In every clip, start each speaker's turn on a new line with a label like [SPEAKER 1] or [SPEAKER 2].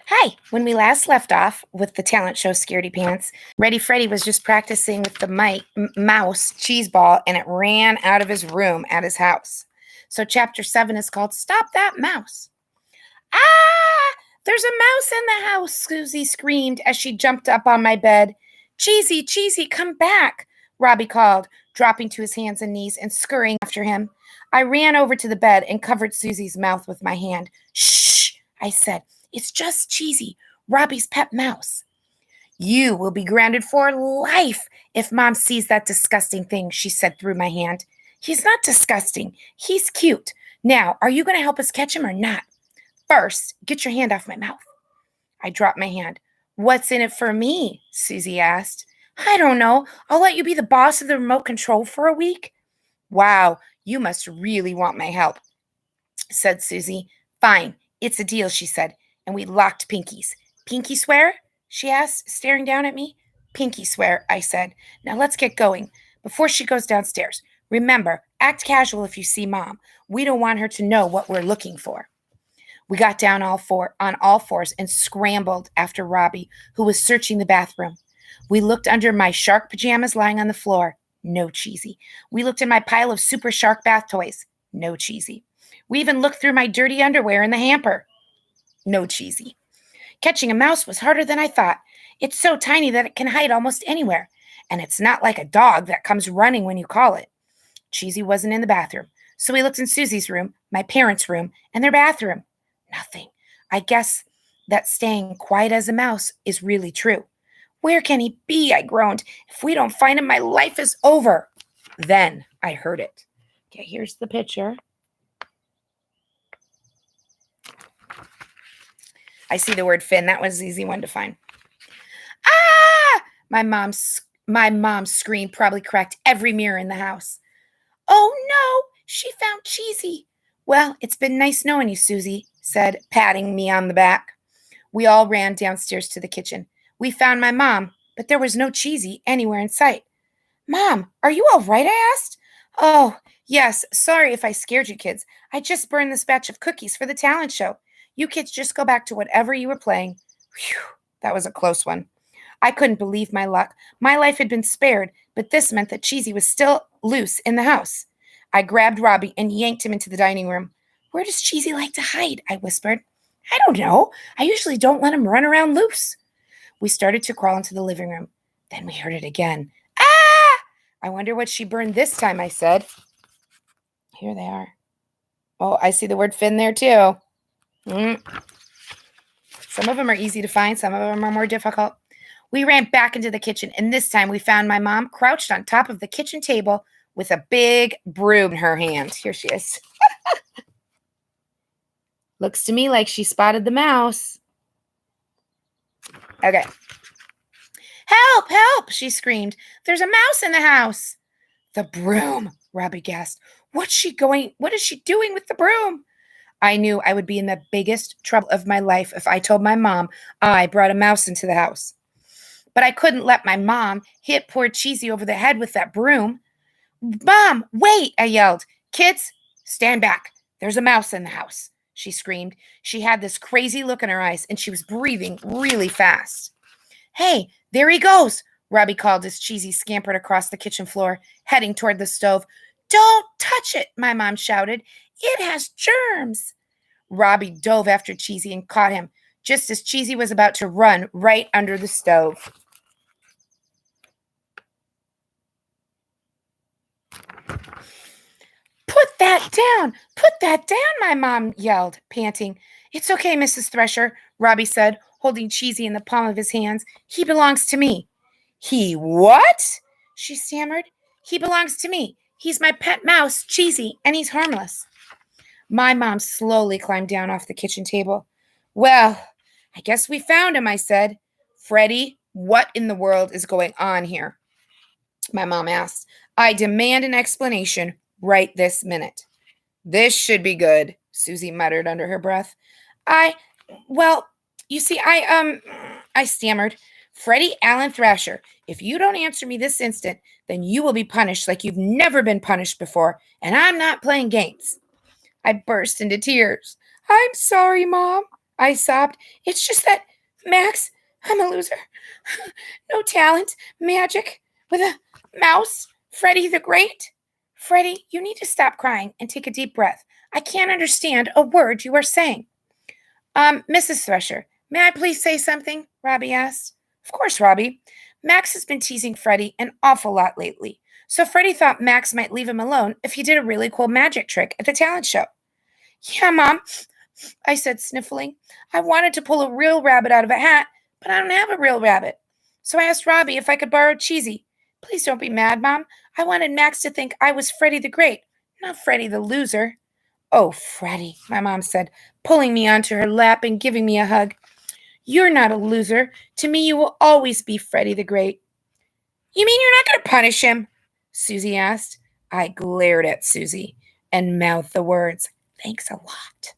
[SPEAKER 1] Hi. When we last left off with the talent show Scaredy-Pants, Ready Freddy was just practicing with the mouse cheese ball, and it ran out of his room at his house. So chapter 7 is called Stop That Mouse. Ah! There's a mouse in the house, Susie screamed as she jumped up on my bed. Cheesy, Cheesy, come back, Robbie called, dropping to his hands and knees and scurrying after him. I ran over to the bed and covered Susie's mouth with my hand. Shh, I said. It's just Cheesy, Robbie's pet mouse. You will be grounded for life if Mom sees that disgusting thing, she said through my hand. He's not disgusting. He's cute. Now, are you going to help us catch him or not? First, get your hand off my mouth. I dropped my hand. What's in it for me? Susie asked. I don't know. I'll let you be the boss of the remote control for a week. Wow, you must really want my help, said Susie. Fine, it's a deal, she said, and we locked pinkies. Pinky swear? She asked, staring down at me. Pinky swear, I said. Now let's get going. Before she goes downstairs, remember, act casual if you see Mom. We don't want her to know what we're looking for. We got down on all fours and scrambled after Robbie, who was searching the bathroom. We looked under my shark pajamas lying on the floor. No Cheesy. We looked in my pile of super shark bath toys. No Cheesy. We even looked through my dirty underwear in the hamper. No Cheesy. Catching a mouse was harder than I thought. It's so tiny that it can hide almost anywhere. And it's not like a dog that comes running when you call it. Cheesy wasn't in the bathroom. So we looked in Susie's room, my parents' room, and their bathroom. Nothing. I guess that staying quiet as a mouse is really true. Where can he be? I groaned. If we don't find him, my life is over. Then I heard it. Okay, here's the picture. I see the word Finn. That was an easy one to find. Ah! My mom's scream probably cracked every mirror in the house. Oh, no, she found Cheesy. Well, it's been nice knowing you, Susie, said, patting me on the back. We all ran downstairs to the kitchen. We found my mom, but there was no Cheesy anywhere in sight. Mom, are you all right? I asked. Oh, yes. Sorry if I scared you kids. I just burned this batch of cookies for the talent show. You kids just go back to whatever you were playing. Whew, that was a close one. I couldn't believe my luck. My life had been spared, but this meant that Cheesy was still loose in the house. I grabbed Robbie and yanked him into the dining room. Where does Cheesy like to hide? I whispered. I don't know. I usually don't let him run around loose. We started to crawl into the living room. Then we heard it again. Ah! I wonder what she burned this time, I said. Here they are. Oh, I see the word Finn there too. Some of them are easy to find. Some of them are more difficult. We ran back into the kitchen, and this time we found my mom crouched on top of the kitchen table with a big broom in her hand. Here she is. Looks to me like she spotted the mouse. Okay. Help, help, she screamed. There's a mouse in the house. The broom, Robbie gasped. What is she doing with the broom? I knew I would be in the biggest trouble of my life if I told my mom I brought a mouse into the house. But I couldn't let my mom hit poor Cheesy over the head with that broom. Mom, wait, I yelled. Kids, stand back. There's a mouse in the house, she screamed. She had this crazy look in her eyes, and she was breathing really fast. Hey, there he goes, Robbie called as Cheesy scampered across the kitchen floor, heading toward the stove. Don't touch it, my mom shouted. It has germs. Robbie dove after Cheesy and caught him, just as Cheesy was about to run right under the stove. Put that down! Put that down, my mom yelled, panting. It's okay, Mrs. Thresher, Robbie said, holding Cheesy in the palm of his hands. He belongs to me. He what? She stammered. He belongs to me. He's my pet mouse, Cheesy, and he's harmless. My mom slowly climbed down off the kitchen table. Well, I guess we found him, I said. Freddie, what in the world is going on here? My mom asked. I demand an explanation right this minute. This should be good, Susie muttered under her breath. I stammered. Freddie Allen Thrasher, if you don't answer me this instant, then you will be punished like you've never been punished before, and I'm not playing games. I burst into tears. I'm sorry, Mom, I sobbed. It's just that, Max, I'm a loser. No talent, magic, with a mouse, Freddy the Great. Freddy, you need to stop crying and take a deep breath. I can't understand a word you are saying. Mrs. Thresher, may I please say something? Robbie asked. Of course, Robbie. Max has been teasing Freddy an awful lot lately, so Freddy thought Max might leave him alone if he did a really cool magic trick at the talent show. Yeah, Mom, I said, sniffling. I wanted to pull a real rabbit out of a hat, but I don't have a real rabbit. So I asked Robbie if I could borrow Cheesy. Please don't be mad, Mom. I wanted Max to think I was Freddy the Great, not Freddy the Loser. Oh, Freddy, my mom said, pulling me onto her lap and giving me a hug. You're not a loser. To me, you will always be Freddy the Great. You mean you're not going to punish him? Susie asked. I glared at Susie and mouthed the words, thanks a lot.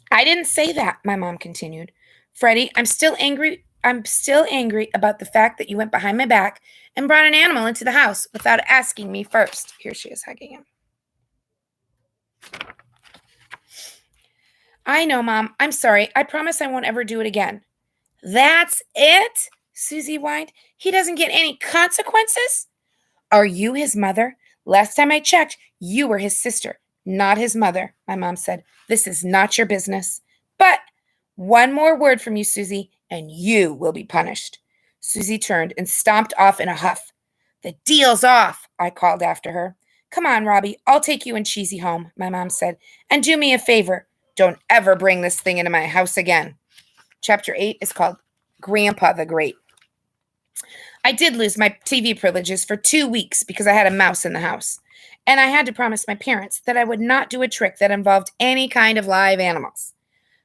[SPEAKER 1] I didn't say that, my mom continued. Freddy, I'm still angry about the fact that you went behind my back and brought an animal into the house without asking me first. Here she is hugging him. I know, Mom. I'm sorry. I promise I won't ever do it again. That's it? Susie whined. He doesn't get any consequences? Are you his mother? Last time I checked, you were his sister, not his mother, my mom said. This is not your business. But one more word from you, Susie, and you will be punished. Susie turned and stomped off in a huff. The deal's off, I called after her. Come on, Robbie, I'll take you and Cheesy home, my mom said. And do me a favor. Don't ever bring this thing into my house again. Chapter 8 is called Grandpa the Great. I did lose my TV privileges for 2 weeks because I had a mouse in the house. And I had to promise my parents that I would not do a trick that involved any kind of live animals.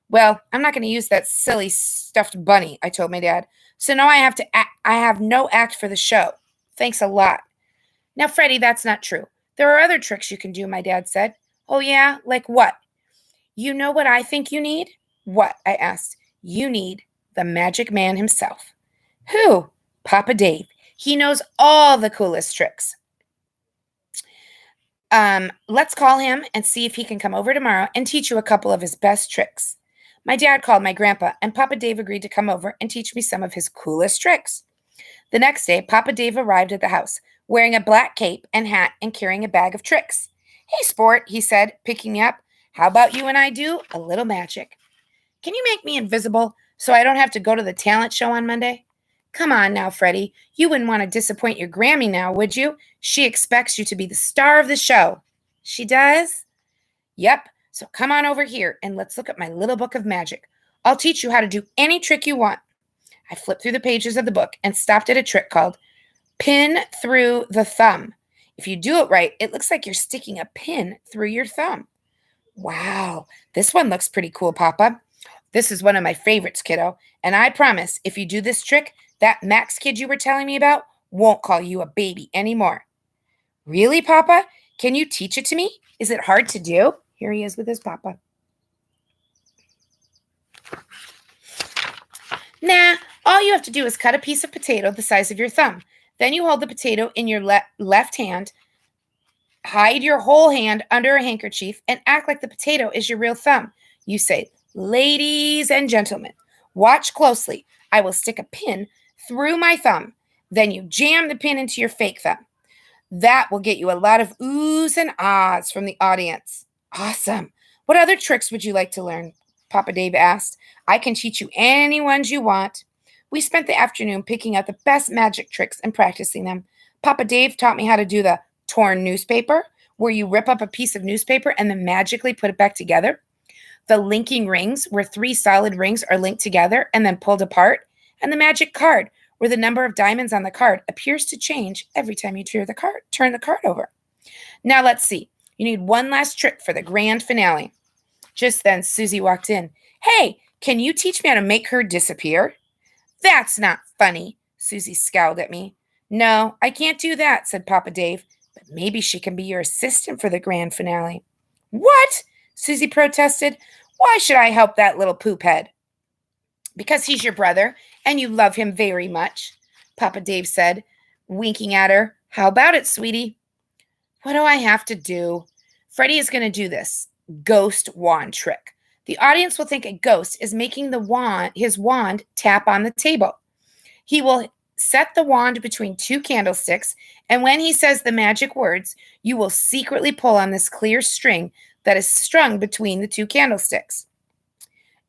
[SPEAKER 1] Well, I'm not going to use that silly stuffed bunny, I told my dad. So now I have no act for the show. Thanks a lot. Now, Freddie, that's not true. There are other tricks you can do, my dad said. Oh, yeah? Like what? You know what I think you need? What? I asked. You need the magic man himself. Who? Papa Dave. He knows all the coolest tricks. Let's call him and see if he can come over tomorrow and teach you a couple of his best tricks. My dad called my grandpa, and Papa Dave agreed to come over and teach me some of his coolest tricks. The next day, Papa Dave arrived at the house, wearing a black cape and hat and carrying a bag of tricks. Hey, sport, he said, picking me up. How about you and I do a little magic? Can you make me invisible so I don't have to go to the talent show on Monday? Come on now, Freddie. You wouldn't want to disappoint your Grammy now, would you? She expects you to be the star of the show. She does? Yep. So come on over here and let's look at my little book of magic. I'll teach you how to do any trick you want. I flipped through the pages of the book and stopped at a trick called Pin Through the Thumb. If you do it right, it looks like you're sticking a pin through your thumb. Wow, this one looks pretty cool, Papa. This is one of my favorites, kiddo. And I promise, if you do this trick, that Max kid you were telling me about won't call you a baby anymore. Really, Papa? Can you teach it to me? Is it hard to do? Here he is with his Papa. Nah, all you have to do is cut a piece of potato the size of your thumb. Then you hold the potato in your left hand, hide your whole hand under a handkerchief, and act like the potato is your real thumb. You say, ladies and gentlemen, watch closely. I will stick a pin through my thumb. Then you jam the pin into your fake thumb. That will get you a lot of oohs and ahs from the audience. Awesome. What other tricks would you like to learn? Papa Dave asked. I can teach you any ones you want. We spent the afternoon picking out the best magic tricks and practicing them. Papa Dave taught me how to do the torn newspaper, where you rip up a piece of newspaper and then magically put it back together. The linking rings, where 3 solid rings are linked together and then pulled apart. And the magic card, where the number of diamonds on the card appears to change every time you turn the card over. Now let's see. You need one last trick for the grand finale. Just then, Susie walked in. Hey, can you teach me how to make her disappear? That's not funny, Susie scowled at me. No, I can't do that, said Papa Dave. But maybe she can be your assistant for the grand finale. What? Susie protested. Why should I help that little poop head? Because he's your brother, and you love him very much, Papa Dave said, winking at her. How about it, sweetie? What do I have to do? Freddie is going to do this ghost wand trick. The audience will think a ghost is making his wand tap on the table. He will set the wand between two candlesticks, and when he says the magic words, you will secretly pull on this clear string that is strung between the two candlesticks.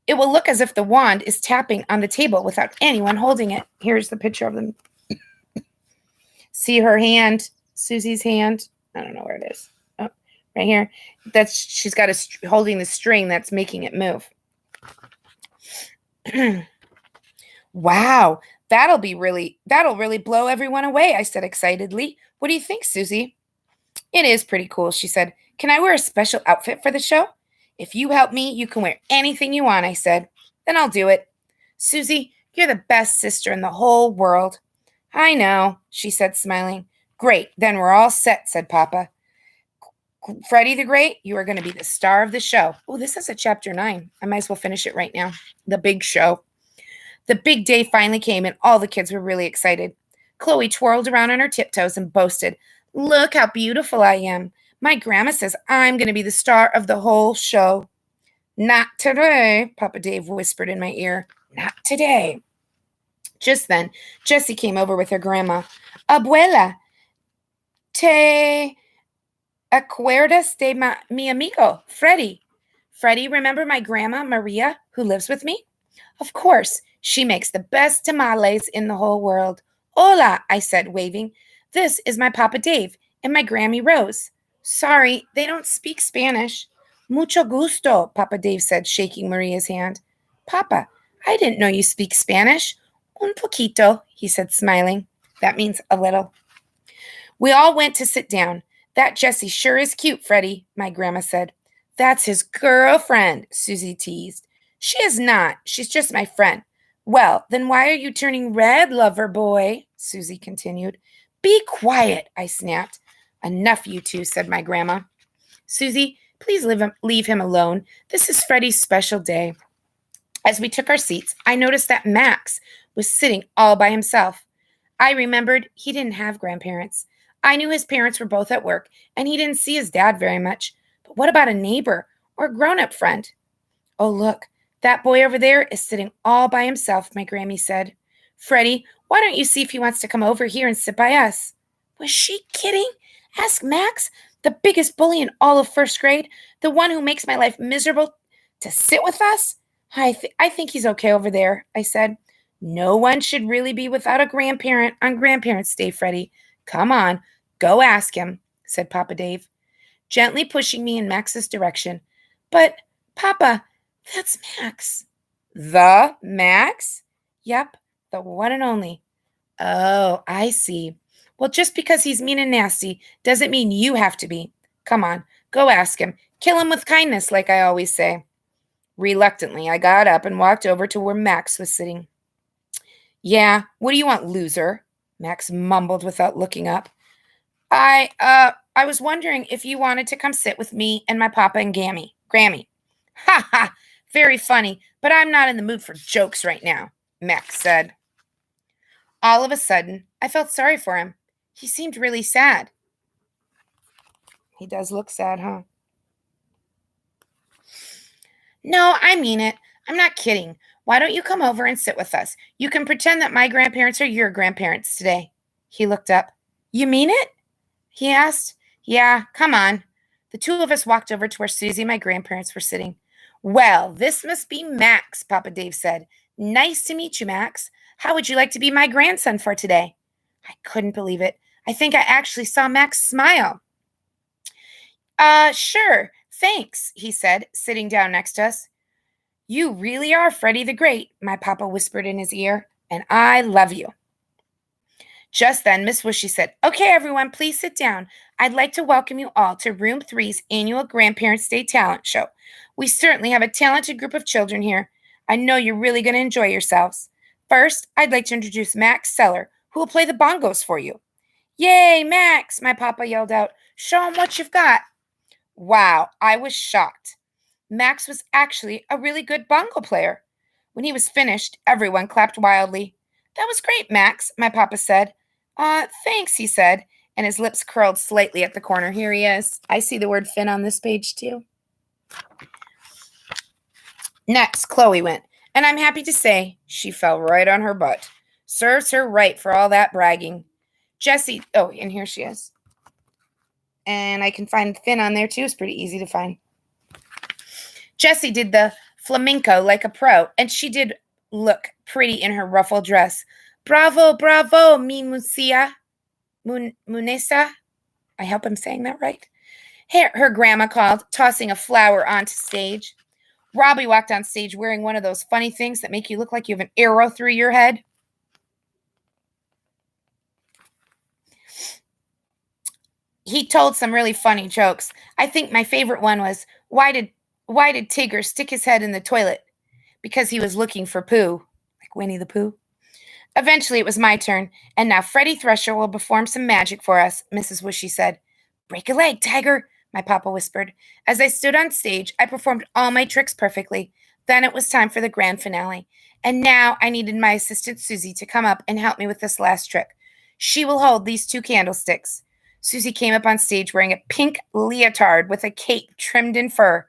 [SPEAKER 1] It will look as if the wand is tapping on the table without anyone holding it. Here's the picture of them. See her hand, Susie's hand? I don't know where it is. Oh, right here. She's got holding the string that's making it move. Wow, that'll really blow everyone away, I said excitedly. What do you think, Susie? It is pretty cool, she said. Can I wear a special outfit for the show? If you help me, you can wear anything you want, I said. Then I'll do it. Susie, you're the best sister in the whole world. I know, she said, smiling. Great, then we're all set, said Papa. Freddie the Great, you are going to be the star of the show. Oh, this is a chapter 9. I might as well finish it right now. The big show. The big day finally came, and all the kids were really excited. Chloe twirled around on her tiptoes and boasted, Look how beautiful I am. My grandma says I'm going to be the star of the whole show. Not today, Papa Dave whispered in my ear. Not today. Just then, Jessie came over with her grandma. Abuela, ¿te acuerdas de mi amigo, Freddie? Freddie, remember my grandma, Maria, who lives with me? Of course. She makes the best tamales in the whole world. Hola, I said, waving. This is my Papa Dave and my Grammy Rose. Sorry, they don't speak Spanish. Mucho gusto, Papa Dave said, shaking Maria's hand. Papa, I didn't know you speak Spanish. Un poquito, he said, smiling. That means a little. We all went to sit down. That Jessie sure is cute, Freddie, my grandma said. That's his girlfriend, Susie teased. She is not. She's just my friend. Well, then why are you turning red, lover boy? Susie continued. Be quiet, I snapped. Enough, you two, said my grandma. Susie, please leave him alone. This is Freddie's special day. As we took our seats, I noticed that Max was sitting all by himself. I remembered he didn't have grandparents. I knew his parents were both at work, and he didn't see his dad very much. But what about a neighbor or a grown-up friend? Oh, look. That boy over there is sitting all by himself, my Grammy said. Freddie, why don't you see if he wants to come over here and sit by us? Was she kidding? Asked Max, the biggest bully in all of first grade, the one who makes my life miserable, to sit with us? I think he's okay over there, I said. No one should really be without a grandparent on Grandparents' Day, Freddie. Come on, go ask him, said Papa Dave, gently pushing me in Max's direction. But, Papa, that's Max. The Max? Yep, the one and only. Oh, I see. Well, just because he's mean and nasty doesn't mean you have to be. Come on, go ask him. Kill him with kindness, like I always say. Reluctantly, I got up and walked over to where Max was sitting. Yeah, what do you want, loser? Max mumbled without looking up. I was wondering if you wanted to come sit with me and my papa and Grammy. Ha ha! Very funny, but I'm not in the mood for jokes right now, Max said. All of a sudden, I felt sorry for him. He seemed really sad. He does look sad, huh? No, I mean it. I'm not kidding. Why don't you come over and sit with us? You can pretend that my grandparents are your grandparents today. He looked up. You mean it? He asked. Yeah, come on. The two of us walked over to where Susie and my grandparents were sitting. Well, this must be Max, Papa Dave said. Nice to meet you, Max. How would you like to be my grandson for today? I couldn't believe it. I think I actually saw Max smile. Sure, thanks, he said, sitting down next to us. You really are Freddie the Great, my papa whispered in his ear, and I love you. Just then, Miss Wishy said, Okay, everyone, please sit down. I'd like to welcome you all to Room 3's annual Grandparents' Day Talent Show. We certainly have a talented group of children here. I know you're really going to enjoy yourselves. First, I'd like to introduce Max Seller, who will play the bongos for you. Yay, Max, my papa yelled out. Show him what you've got. Wow, I was shocked. Max was actually a really good bongo player. When he was finished, everyone clapped wildly. That was great, Max, my papa said. Thanks, he said, and his lips curled slightly at the corner. Here he is. I see the word fin on this page, too. Next, Chloe went, and I'm happy to say she fell right on her butt. Serves her right for all that bragging. Jessie, oh, and here she is. And I can find Finn on there too. It's pretty easy to find. Jessie did the flamenco like a pro, and she did look pretty in her ruffled dress. Bravo, bravo, mi musia. Munesa. I hope I'm saying that right. Her grandma called, tossing a flower onto stage. Robbie walked on stage wearing one of those funny things that make you look like you have an arrow through your head. He told some really funny jokes. I think my favorite one was, why did Tigger stick his head in the toilet? Because he was looking for poo, like Winnie the Pooh. Eventually, it was my turn, and now Freddie Thresher will perform some magic for us, Mrs. Wishy said. Break a leg, Tiger, my papa whispered. As I stood on stage, I performed all my tricks perfectly. Then it was time for the grand finale. And now I needed my assistant Susie to come up and help me with this last trick. She will hold these 2 candlesticks. Susie came up on stage wearing a pink leotard with a cape trimmed in fur.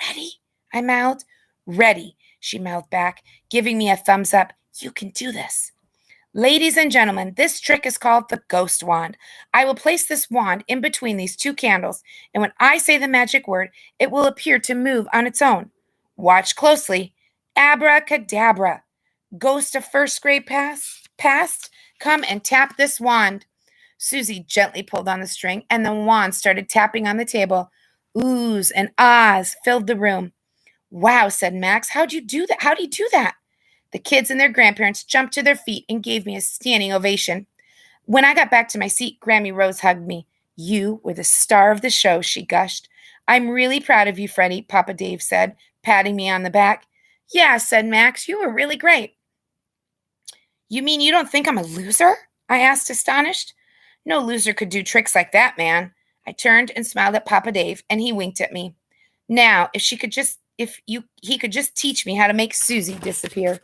[SPEAKER 1] Ready? I mouthed. Ready, she mouthed back, giving me a thumbs up. You can do this. Ladies and gentlemen, this trick is called the ghost wand. I will place this wand in between these 2 candles, and when I say the magic word, it will appear to move on its own. Watch closely. Abracadabra. Ghost of first grade past, come and tap this wand. Susie gently pulled on the string, and the wand started tapping on the table. Oohs and ahs filled the room. Wow, said Max. How'd you do that? How do you do that? The kids and their grandparents jumped to their feet and gave me a standing ovation. When I got back to my seat, Grammy Rose hugged me. You were the star of the show, she gushed. I'm really proud of you, Freddie, Papa Dave said, patting me on the back. Yeah, said Max, you were really great. You mean you don't think I'm a loser? I asked, astonished. No loser could do tricks like that, man. I turned and smiled at Papa Dave, and he winked at me. Now, he could just teach me how to make Susie disappear.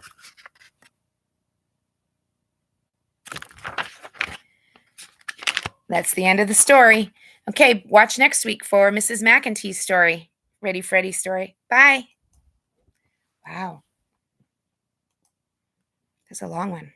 [SPEAKER 1] That's the end of the story. Okay, watch next week for Mrs. McEntee's story. Ready, Freddy's story. Bye. Wow. That's a long one.